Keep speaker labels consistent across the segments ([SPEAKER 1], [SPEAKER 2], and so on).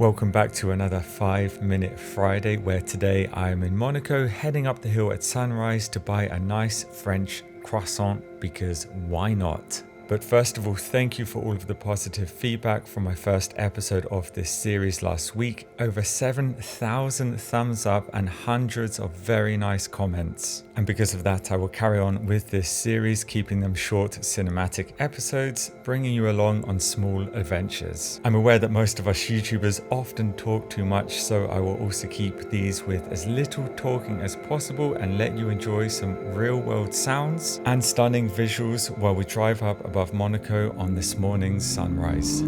[SPEAKER 1] welcome back to another 5-Minute Friday, where today I am in Monaco, heading up the hill at sunrise to buy a nice French croissant, because why not? But first of all, thank you for all of the positive feedback from my first episode of this series last week. Over 7,000 thumbs up and hundreds of very nice comments. And because of that, I will carry on with this series, keeping them short cinematic episodes, bringing you along on small adventures. I'm aware that most of us YouTubers often talk too much, so I will also keep these with as little talking as possible and let you enjoy some real world sounds and stunning visuals while we drive up above Monaco on this morning's sunrise.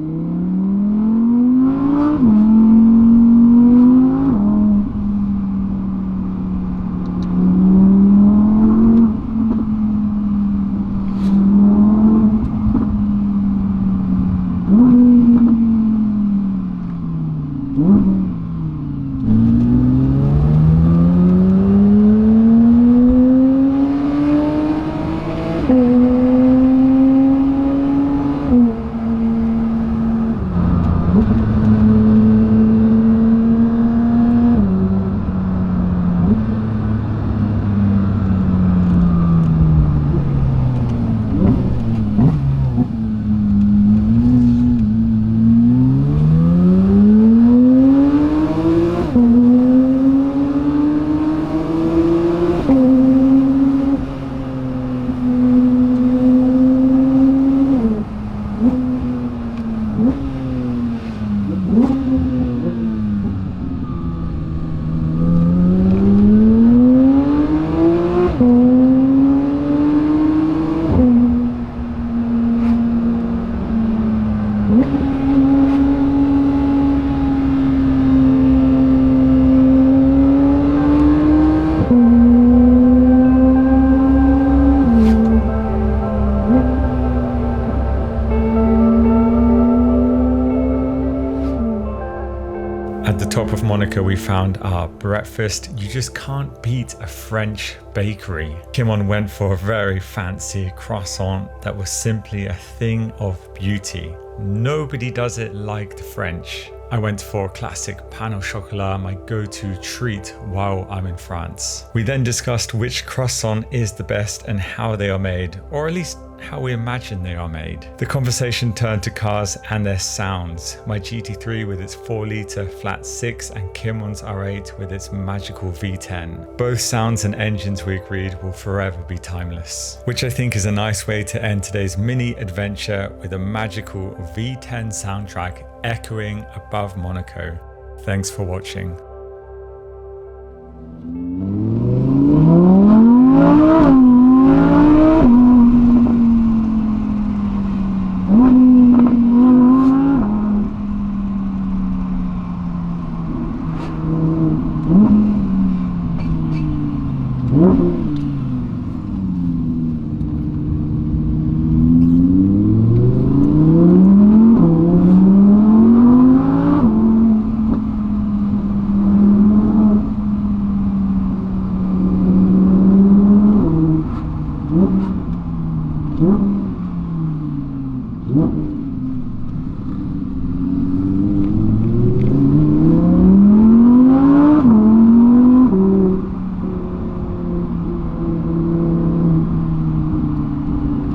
[SPEAKER 1] At the top of Monaco, we found our breakfast. You just can't beat a French bakery. Kimon went for a very fancy croissant that was simply a thing of beauty. Nobody does it like the French. I went for a classic pain au chocolat, my go-to treat while I'm in France. We then discussed which croissant is the best and how they are made, or at least how we imagine they are made. The conversation turned to cars and their sounds. My GT3 with its 4-litre flat 6 and Kimon's R8 with its magical V10. Both sounds and engines, we agreed, will forever be timeless. Which I think is a nice way to end today's mini adventure with a magical V10 soundtrack echoing above Monaco. Thanks for watching.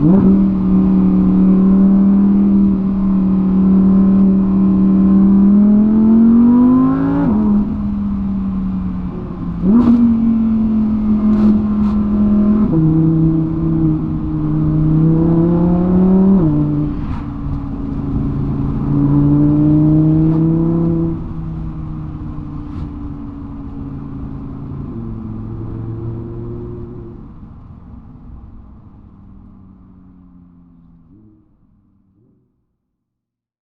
[SPEAKER 2] Mm-hmm.